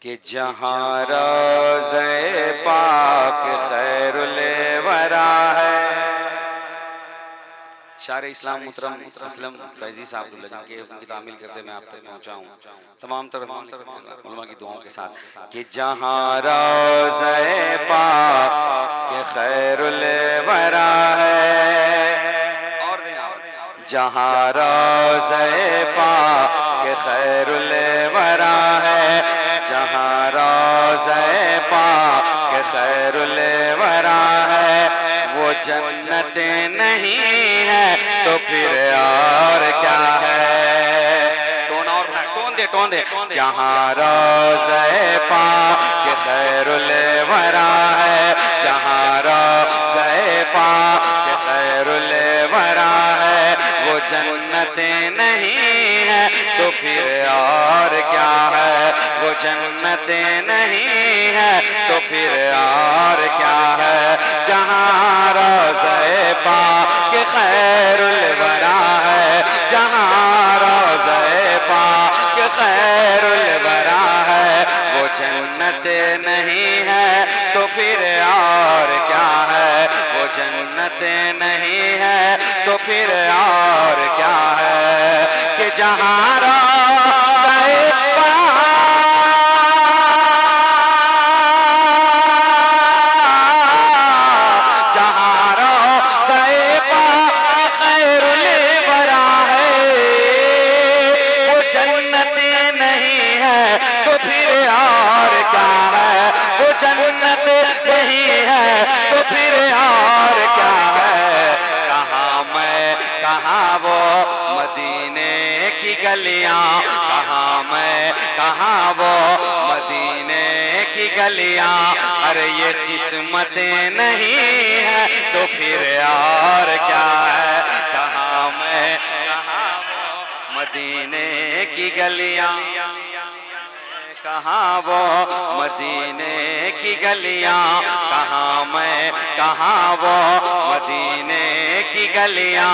कि जहाँ रोज़े पाक खैरुल वरा है। शार इस्लाम मुहतरम असलम फैज़ी साहब जिनके उनकी तामील करते मैं आप तक पहुँचा हूँ तमाम उलमा की दुआओं के साथ कि जहाँ रोज़े पाक के खैरुल वरा है। और जहाँ रोज़े पाक के खैरुल वरा है, जहाँ रोज़े पाक के खैरुल वरा है, वो जन्नत नहीं है तो फिर और क्या है। टोन और टोन दे जहाँ रोज़े पाक के खैरुल वरा है, जहाँ रोज़े पाक के खैरुल वरा है, वो जन्नत नहीं है तो फिर और क्या है। वो जन्नत नहीं है तो फिर और क्या है। जहाँ रोज़े पाक के खैरुल वरा है, जहाँ रोज़े पाक के खैरुल वरा है, वो जन्नत नहीं है तो फिर और क्या है। वो जन्नत नहीं है तो फिर और क्या है। कि जहाँ रोज़े गलियां, कहाँ मैं कहाँ वो मदीने की गलियां। अरे ये किस्मत नहीं है तो फिर और क्या है। कहाँ मैं कहाँ वो मदीने की गलियां, कहाँ वो मदीने की गलियां। कहाँ मैं कहाँ वो मदीने की गलियां।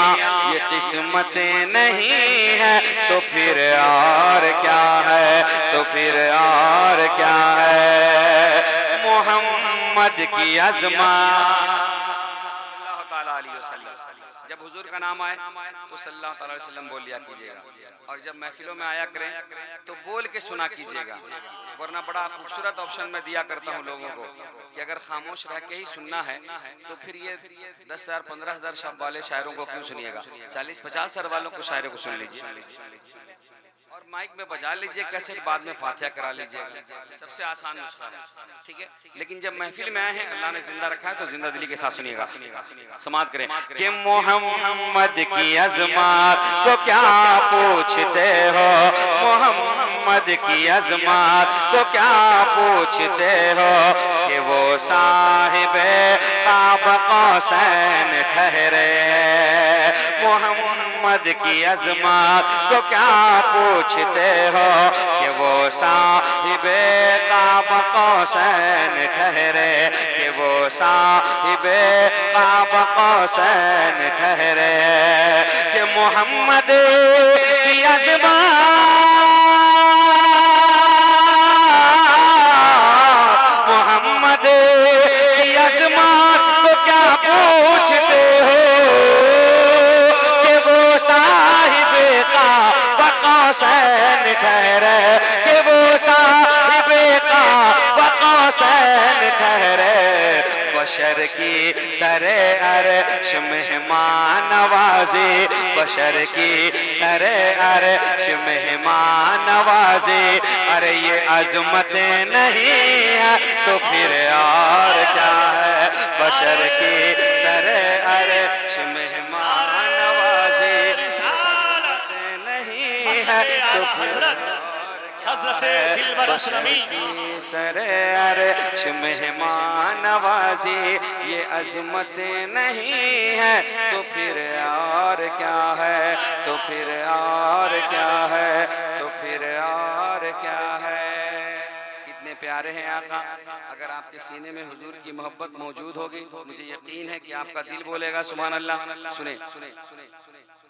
ये किस्मत नहीं है तो फिर और क्या है। तो फिर और क्या है। मोहम्मद की अज़मत जब हुजूर का नाम आए तो सल्लल्लाहु अलैहि वसल्लम बोल लिया कीजिएगा। और जब महफिलों में आया करें तो बोल के सुना कीजिएगा। वरना बड़ा खूबसूरत ऑप्शन मैं दिया करता हूँ लोगों को कि अगर खामोश रह के ही सुनना है तो फिर ये 10,000 15,000 शब्द वाले शायरों को क्यों सुनिएगा। 40-50 हज़ार वालों को शायरों को सुन लीजिए और माइक में बजा लीजिए, कैसेट बाद में फातिहा करा लीजिएगा। सबसे आसान नुस्खा है, ठीक है। लेकिन जब महफिल में आए हैं, अल्लाह ने जिंदा रखा है तो जिंदा दिली के साथ सुनिएगा, समात करें कि मोहम्मद की अज़मत को क्या पूछते हो। मोहम्मद की अज़मत को क्या पूछते हो कि वो साहिबे क़ाब क़ौसैन ठहरे। मोहम्मद की अज़मत को क्या पूछते हो कि वो साहिबे क़ाब क़ौसैन ठहरे। कि वो साहिबे क़ाब क़ौसैन ठहरे। कि मोहम्मद की अज़मत, मोहम्मद की अज़मत को क्या पूछते हो कि वो साहिबे क़ाब क़ौसैन ठहरे। कि वो साहिबे क़ाब क़ौसैन ठहरे। बशर की सरे अर्श मेहमान नवाज़ी, बशर की सरे अर्श मेहमान नवाज़ी। अरे ये अज़मत नहीं है तो फिर और क्या है। बशर की सरे अर्श मेहमान नवाज़ी नहीं है तो फिर सरे अर्श मेहमान नवाज़ी। ये अज़मत नहीं है तो फिर और क्या है। तो फिर और क्या है। तो फिर और क्या है। कितने कितने प्यारे हैं आका। अगर आपके सीने में हुजूर की मोहब्बत मौजूद होगी, मुझे यकीन है कि आपका दिल बोलेगा सुभान अल्लाह। सुने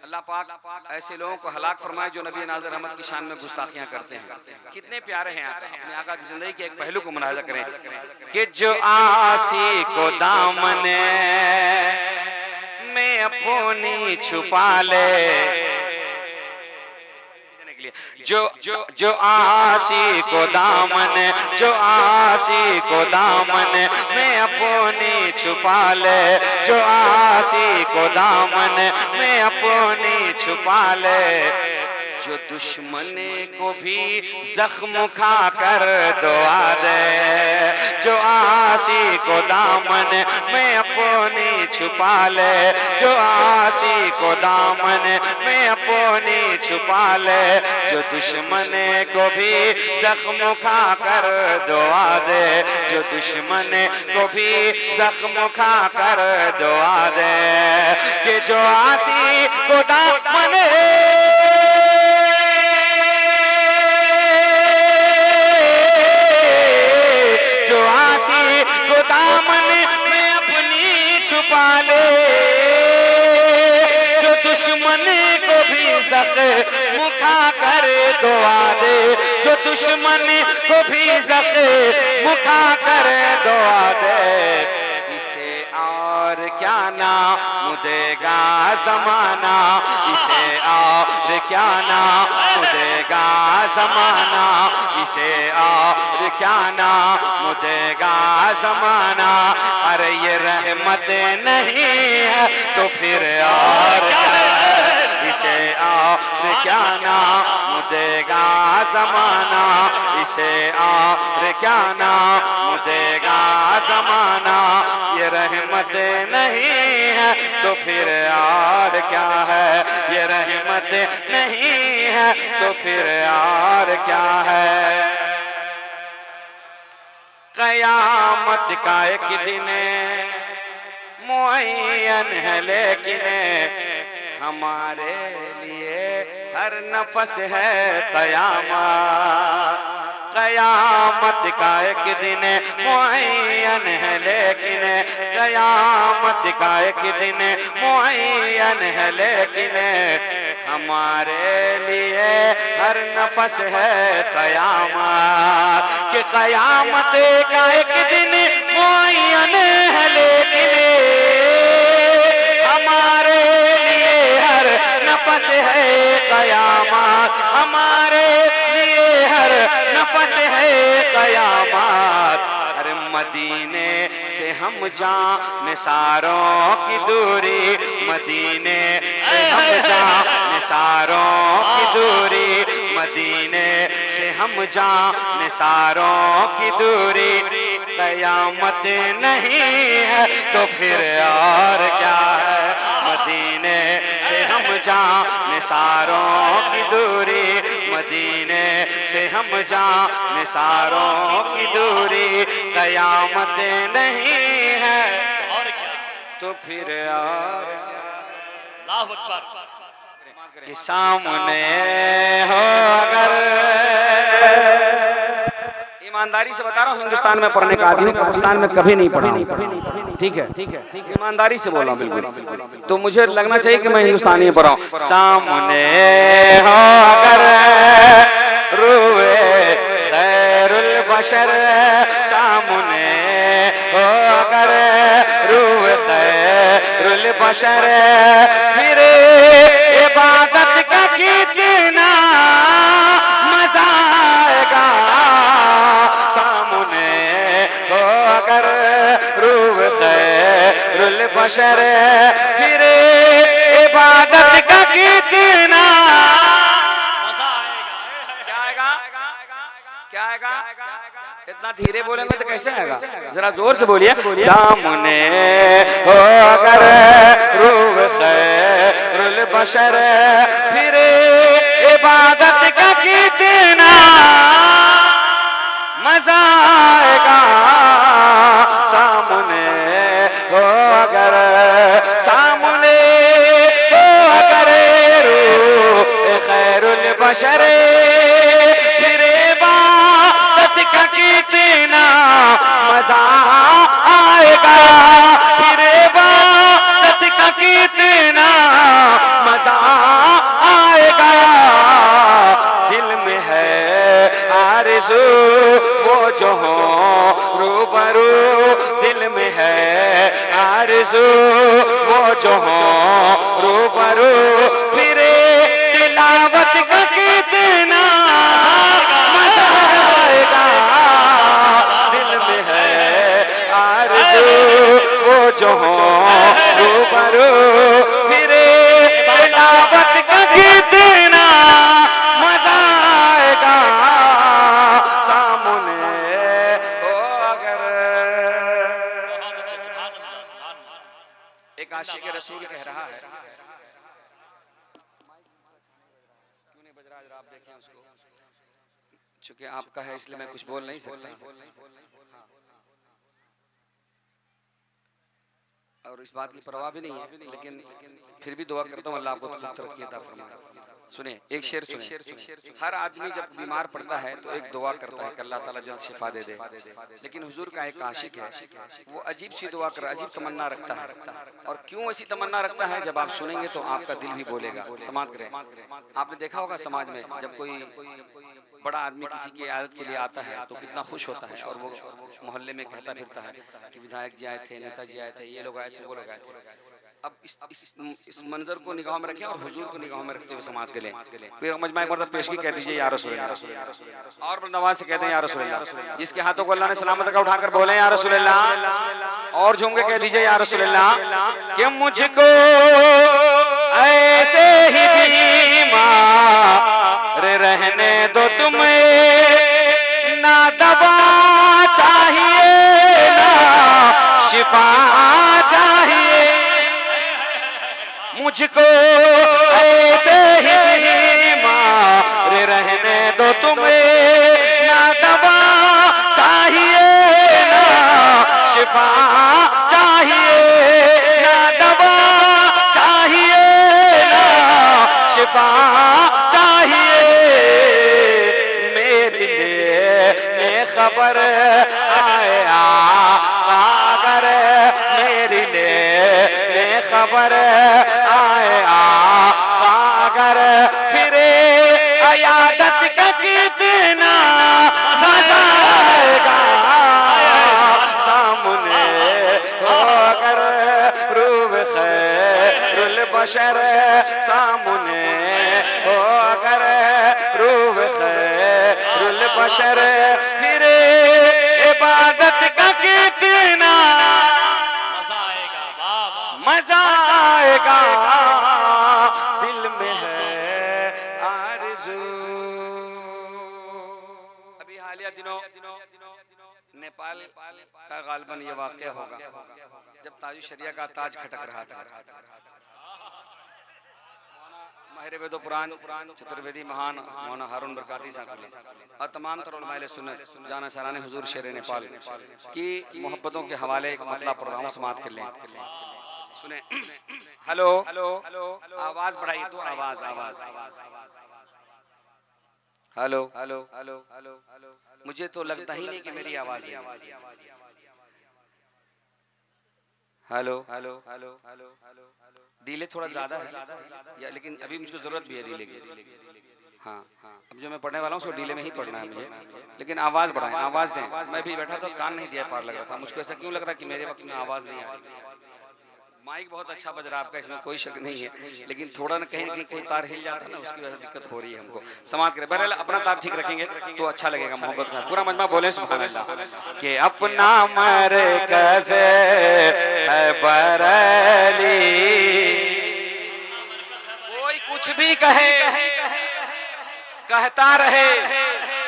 अल्लाह पाक ऐसे लोगों को हलाक फरमाए जो नबी नाज़िर रहमत की शान में गुस्ताखियां करते हैं। कितने प्यारे हैं आका। अपने आका की जिंदगी के एक पहलू को मुलाहिजा करें कि जो आसी को दामन में अपनी छुपा ले, जो आसी को दामन, जो आसी को दामन में अपनी छुपा ले, जो आसी को दामन में अपनी छुपा ले, जो दुश्मन को भी जख्म खा कर दुआ दे, जो आसी को दामन में अपनी छुपा ले, जो आसी को दामन में अपनी छुपा ले, जो दुश्मन को भी जख्म खा कर दुआ दे, जो दुश्मन को भी जख्म खा कर दुआ दे, कि जो आसी को दामन दामन में अपनी छुपा ले, जो दुश्मन को भी ज़ख्म खा कर दुआ दे, जो दुश्मन को भी ज़ख्म खा कर दुआ दे, इसे और क्या नाम देगा ज़माना, इसे और क्या नाम देगा ज़माना, इसे और क्या नाम देगा ज़माना। अरे ये रहमत नहीं है तो फिर और क्या है, इसे और क्या नाम देगा ज़माना, इसे और क्या नाम देगा ज़माना। ये रहमत नहीं है तो फिर और क्या है, ये रहमत नहीं है तो फिर और क्या है। क़यामत का एक दिन मुअय्यन है, लेकिन हमारे लिए हर नफस है क़यामत। क़यामत का एक दिन मुअय्यन है, लेकिन क़यामत का एक दिन मुअय्यन है, लेकिन हमारे लिए हर नफस है क़यामत। कि क़यामत का एक दिन मुअय्यन है, लेकिन हमारे लिए हर नफस है क़यामत, हमारे लिए हर नफस है क़यामत। अरे मदीने से हम जान सारों की दूरी, मदीने से हम जान सारों की दूरी, मदीने से हम जान सारों की दूरी। क़यामत नहीं है तो फिर और क्या है, मदीने से हम जान सारों की दूरी, मदीने से हम जान सारों की दूरी। क़यामत नहीं है तो फिर और अल्लाहु अकबर। कि सामने हो अगर, ईमानदारी से बता रहा हूँ, हिंदुस्तान में पढ़ने का आदमी हूँ, पाकिस्तान में कभी नहीं पढ़ा हूँ, ठीक है, ईमानदारी से बोल रहा हूँ बिल्कुल। तो मुझे लगना चाहिए कि मैं हिंदुस्तानी में पढ़ा हूँ। सामने हो अगर रूए खैरुल बशर, सामने हो अगर रूए खैरुल बशर, फिर इबादत का कितना मजा आएगा। सामने हो अगर रूह खैरुल बशर, फिर इबादत का कितना मजा आएगा। क्या आएगा, क्या आएगा? इतना धीरे बोलेंगे तो कैसे आएगा, जरा जोर से बोलिए। सामने हो अगर रूह खैरुल बशर, फिर इबादत का कितना मजा आएगा। सामने हो अगर, सामने हो अगर रूह खैरुल बशर, फिर इबादत का कितना जो हो रूबरू, दिल में है आरज़ू वो जो हो रूबरू, फिरे तिलावत का कितना मजा आएगा, दिल में है आरज़ू वो जो हो रूबरू, फिरे तिलावत का कितना मजा आएगा, सामने हो अगर। एक आशिक़ रसूल कह रहा है, क्यों नहीं बज रहा, जरा आप देखें उसको, चूंकि आपका है इसलिए मैं कुछ बोल नहीं सकता, और इस बात की परवाह भी नहीं है, लेकिन फिर भी दुआ करता हूँ अल्लाह आपको खूब तरक्की अता फरमाए। सुने एक शेर सुने, हर आदमी जब बीमार पड़ता है तो एक दुआ करता है कि अल्लाह ताला जल्द शिफा दे दे, लेकिन हुजूर का एक आशिक है, वो अजीब सी दुआ कर, अजीब तमन्ना रखता है, और क्यों ऐसी तमन्ना रखता है जब आप सुनेंगे तो आपका दिल भी बोलेगा। समाज करें, आपने देखा होगा समाज में जब कोई बड़ा आदमी किसी की इयादत के लिए आता है तो कितना खुश होता है, और वो मोहल्ले में कहता फिरता है कि विधायक जी आए थे, नेताजी आए थे, ये लोग आए थे, वो लोग आए थे। अब इस मंजर को निगाह में रखें और हुजूर को निगाह में रखते हुए समाज के लिए फिर मजमा एक मर्तबा पेशगी कह दीजिए या रसूल अल्लाह, और नवाज से कहते हैं या रसूल अल्लाह, जिसके हाथों को अल्लाह ने सलामत का उठाकर बोले या रसूल अल्लाह, और झूम के कह दीजिए या रसूल अल्लाह कि मुझको ऐसे ही बीमार रहने दो तुम्हें, ना दवा चाहिए ना शिफा चाहिए, मुझको ऐसे ही बीमार रहने दो तुम्हें, ना दवा चाहिए ना शिफा चाहिए, ना दवा चाहिए ना शिफा चाहिए, मेरे लिए खबर आए अगर, मेरे लिए खबर आए अगर, फिरे अयादत का कितना मजा आएगा, सामने हो अगर रूह खैरुल बशर, सामने हो अगर रूह खैरुल बशर, फिरे इबादत का कितना मजा आएगा, दिल में है आरज़ू। अभी हालिया दिनों नेपाल का गालिबन ये वाक़या होगा जब ताज शरिया का ताज खटक रहा था, माहिर वेदो पुराण चतुर्वेदी महान मौलाना हारून बरकाती साहब और तमाम तर उलमाए सुन्नत जाना सराने हुजूर शेर नेपाल की मोहब्बतों के हवाले एक मतलब प्रोग्राम समाप्त कर लें। सुने, हेलो हेलो आवाज बढ़ाइए तो, आवाज आवाज, हेलो हेलो हेलो हेलो, मुझे तो लगता ही नहीं कि मेरी आवाज है। Hello hello hello hello hello, delay थोड़ा ज्यादा है या, लेकिन अभी मुझको जरूरत भी है डीले की। हाँ हाँ, अब जो मैं पढ़ने वाला हूँ उसको डीले में ही पढ़ना है मुझे, लेकिन आवाज बढ़ाएं, आवाज दें। मैं भी बैठा तो कान नहीं दिया पार लग रहा था, मुझको ऐसा क्यों लग रहा कि मेरे वक्त में आवाज नहीं आ रही। माइक बहुत अच्छा बज रहा है आपका, इसमें कोई शक नहीं है, लेकिन थोड़ा ना कहीं कोई तार हिल जाता है ना, उसकी वजह से दिक्कत हो रही है हमको। समाज करें, बहरहाल अपना तार ठीक रखेंगे तो अच्छा लगेगा, मोहब्बत का पूरा मजमा बोले सुभान अल्लाह कि अपना मरकज़ है बरेली, कोई कुछ भी कहे कहता रहे,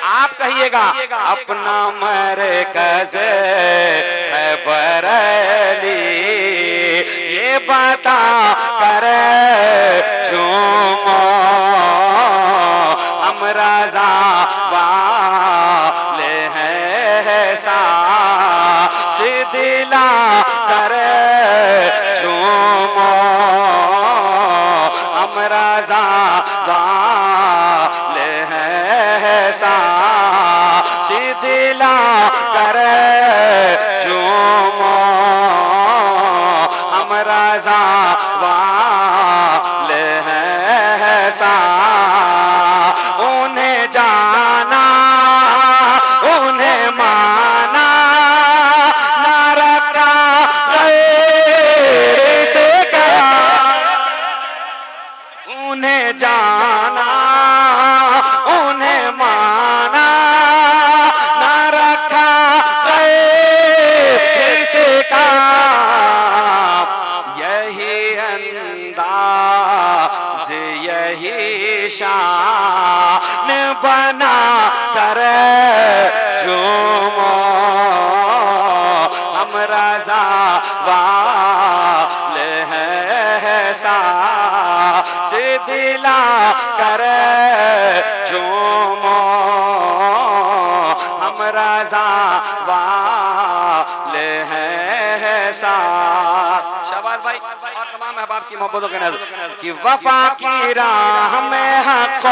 आप कहिएगा अपना मरकज़ है बरेली, ये बता कर झूमो हम रज़ा वाले हैं, सांस दिला कर झूमो हम रज़ा वाले हैं, सांस दिला कर झूमो हम रज़ा वाले हैं, उन्हें जाना उन्हें वाले हैं सांस दिला कर झूमो हम रज़ा वाले हैं सांस। शाबाश भाई। और तमाम अहबाब की मोहब्बतों के नज़र कि वफा की राह में हक़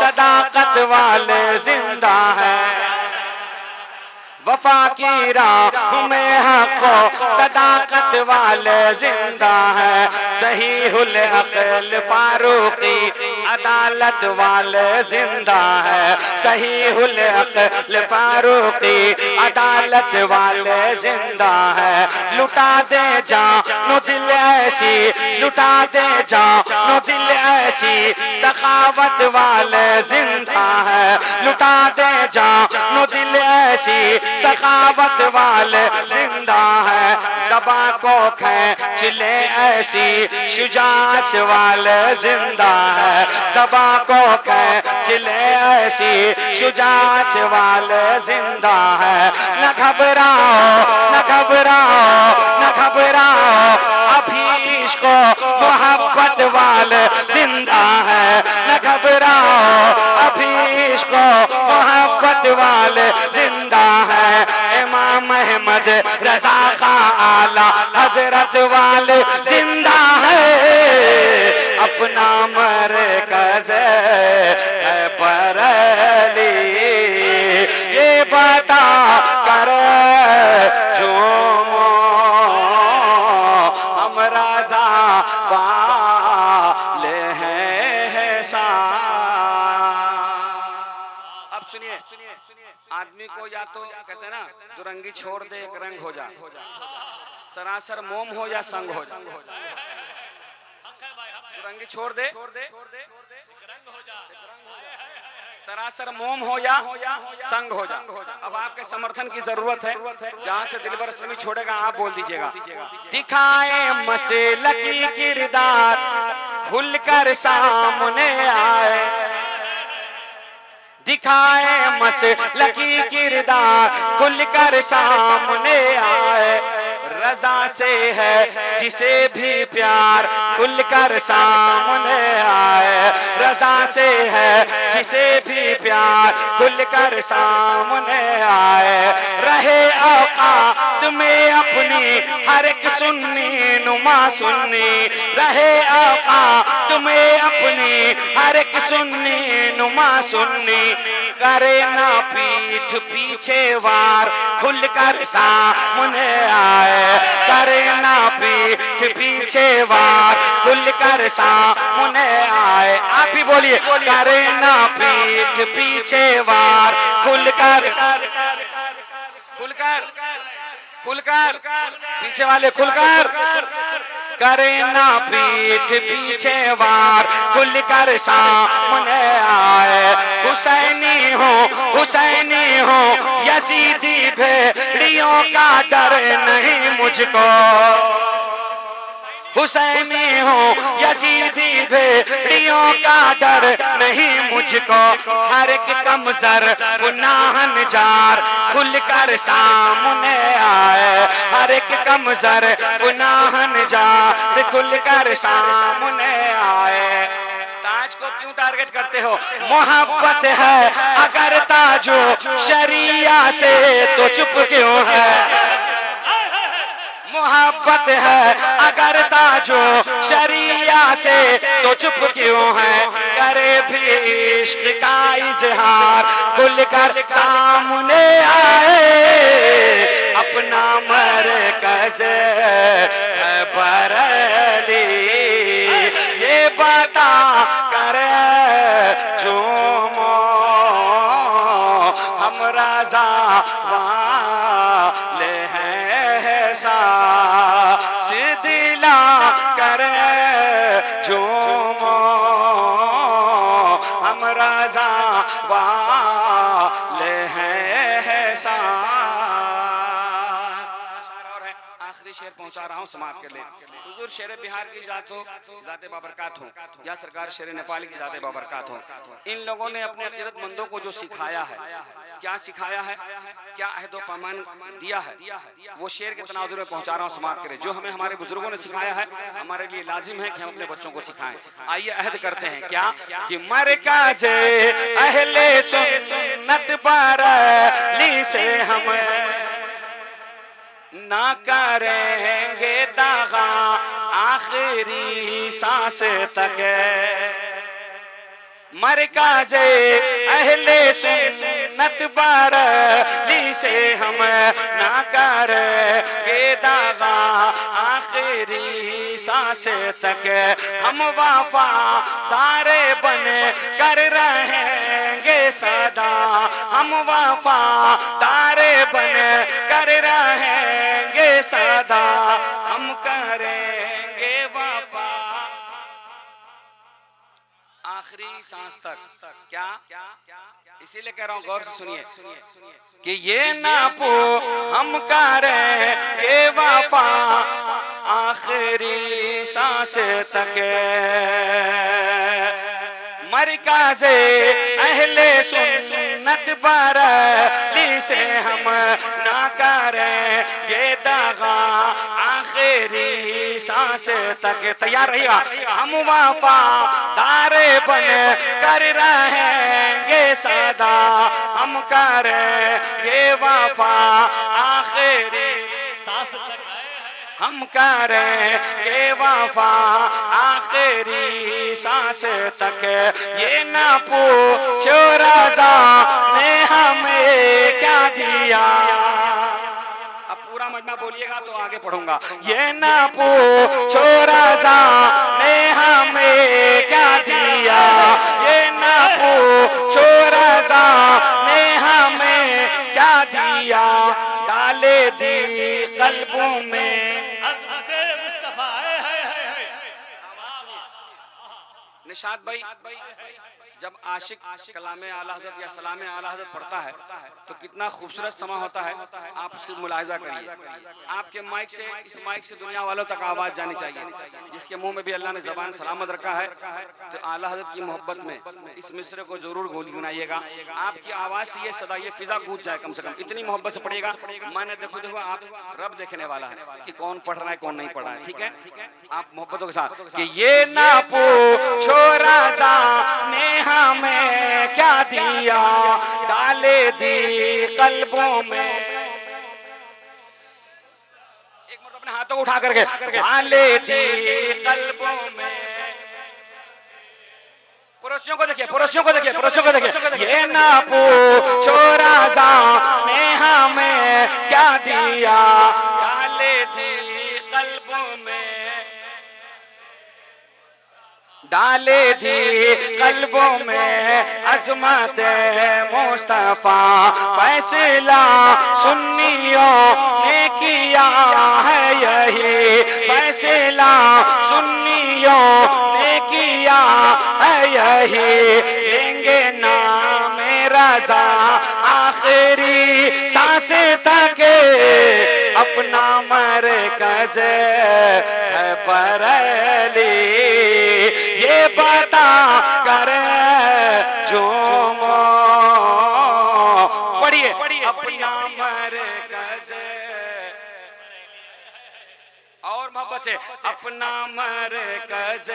सदाकत वाले जिंदा है, वफा की राह में हक़ सदाकत वाले जिंदा है, सहीहुल अक़ल फारूकी अदालत वाले जिंदा है, सहीहुल अक़ल फारूकी अदालत वाले जिंदा है। लुटा दे जानो दिल ऐसी, लुटा दे जानो दिल ऐसी सखावत वाले जिंदा है, लुटा दे जानो दिल ऐसी सखावत वाले जिंदा है। ज़बा को खींच ले ऐसी शुजाअत वाले जिंदा है, ज़बा को खींच ले ऐसी शुजाअत वाले जिंदा है। न घबराओ न घबराओ न घबराओ अभी इश्क़ मोहब्बत वाले जिंदा है, न घबराओ अभी इश्क़ मोहब्बत वाले जिंदा है। इमाम अहमद रज़ा का आला हजरत वाले जिंदा है, अपना मरकज़ है बरेली ये बता कर झूमो हम रज़ा वाले हैं सांस। अब सुनिए, आदमी को या तो कहते हैं ना दुरंगी छोड़ दे एक रंग हो जा, सरासर मोम हो या संग हो जा। दुरंगी छोड़ दे सरासर मोम हो या संग हो जा। अब आपके समर्थन की जरूरत है, जहां से दिलबर इस्लामी छोड़ेगा आप बोल दीजिएगा। दिखाए मसलकी किरदार खुलकर सामने आए, दिखाए मसलकी किरदार खुलकर सामने आए। रज़ा से है जिसे भी प्यार खुलकर सामने आए, रज़ा से है जिसे भी प्यार खुलकर सामने आए। रहे औकात में अपनी हर एक सुन्नी नुमा सुन्नी, रहे औकात में अपनी हर एक सुन्नी नुमा सुन्नी। करे ना पीठ पीछे वार खुलकर सामने आए, करे ना पीठ पीछे वार खुलकर सामने आए। आप भी बोलिए, करे ना पीठ पीछे वार खुलकर खुलकर खुलकर पीछे वाले खुलकर करे ना पीठ पीछे वार खुलकर सामने आए। हुसैनी हो हुसैनी हो यजीदी भेड़ियों का डर नहीं मुझको, हुसैनी हो यजीदी भेड़ियों का डर नहीं मुझको। हर एक कमजर गुनाहन जार खुलकर सामने आए, हर एक कमजर गुनाहन जार खुलकर सामने आए। ताज को क्यों टारगेट करते हो? मोहब्बत है अगर ताजो शरिया से तो चुप क्यों है? मोहब्बत है अगर ताजो शरिया से तो चुप क्यों है? करे भी इश्क का इजहार खुलकर सामने आए, अपना मरकज़ है बरेली ये बता कर झूमो हम रज़ा वाले हैं सांस दिला कर झूमो हम रज़ा वाले हैं सांस। और है आखिरी आखिरी शेर पहुंचा रहा हूँ, समाप्त कर ले। हुजूर शेर बिहार की जात हो, जाते बाबरकत हो, या सरकार शेर नेपाल की जाते बाबरकत हो, इन लोगों ने अपने अकीदतमंदों को जो सिखाया है, क्या सिखाया है, क्या अहद व पैमान दिया है, वो शेर के तनाजुर में पहुंचा रहा हूँ, समाप्त करें। जो हमें हमारे बुजुर्गों ने सिखाया है, हमारे लिए लाजिम है कि हम अपने बच्चों को सिखाएं। आइए अहद करते हैं क्या कि मरकज़ अहले सुन्नत पर ली से हम ना करेंगे दागा आखिरी सांस तक। मरकज़ अहले सुन्नत पर ली से हम ना करेंगे दागा आखिरी सांस तक। हम वफादार बन कर रहेंगे सदा, हम वफादार बन कर रहेंगे सदा, हम करेंगे वफा आखिरी सांस तक। क्या इसीलिए कह रहा हूं, गौर से सुनिए कि ये ना पो हम करेंगे वफा आखिरी सांस तक। मरकज़ अहले सुन्नत पर ली से हम ना करेंगे दागा आखिरी सांस तक। तैयार रहिएगा, हम वफादार बन कर रहेंगे सदा, हम करेंगे वफा आखिरी सांस तक, हम करेंगे वफा आखिरी सांस तक। ये ना पूछो रज़ा ने हमें क्या दिया। अब पूरा मजमा बोलिएगा तो आगे पढ़ूंगा। ये ना पूछो रज़ा ने हमें क्या दिया, ये ना पूछो रज़ा ने हमें क्या दिया। डाले दी कल्बों में निशात भाई, जब आशिक कलामे आला हज़रत या सलामे आला हज़रत पढ़ता है तो कितना खूबसूरत समा होता है। आप सिर्फ मुलाहिजा करिए, आपके माइक से, इस माइक से दुनिया वालों तक आवाज़ जानी चाहिए। जिसके मुंह में भी अल्लाह ने ज़बान सलामत रखा है तो आला हज़रत की मोहब्बत में इस मिसरे को जरूर गुनगुनाइएगा। आपकी आवाज़ से ये सदा, ये फिजा गूंज जाए कम से कम, इतनी मोहब्बत से पढ़िएगा। मैंने देखो आप रब देखने वाला है कि कौन पढ़ रहा है कौन नहीं पढ़ रहा है। ठीक है, आप मोहब्बतों के साथ कि ये ना पूछो रज़ा ने हमें क्या दिया, डाले दी कल्बों में। एक मतलब अपने हाथों को उठा करके, डाले दी कल्बों में। पड़ोसियों को देखिए, पड़ोसियों को देखिए, पड़ोसियों को देखिए। ये ना पूछो रज़ा ने हमें क्या दिया, डाले दी कल्बों में, डाले थी कल्बों में अज़मत मुस्तफ़ा। फैसला सुन्नियों ने किया है यही, फैसला सुन्नियों ने किया है यही। लेंगे नाम रज़ा आखिरी सांस तक, अपना मरकज़ है बरेली। ये बता कर झूमो, पढ़िए, अपना मरकज़ और मोहब्बत से, अपना मरकज़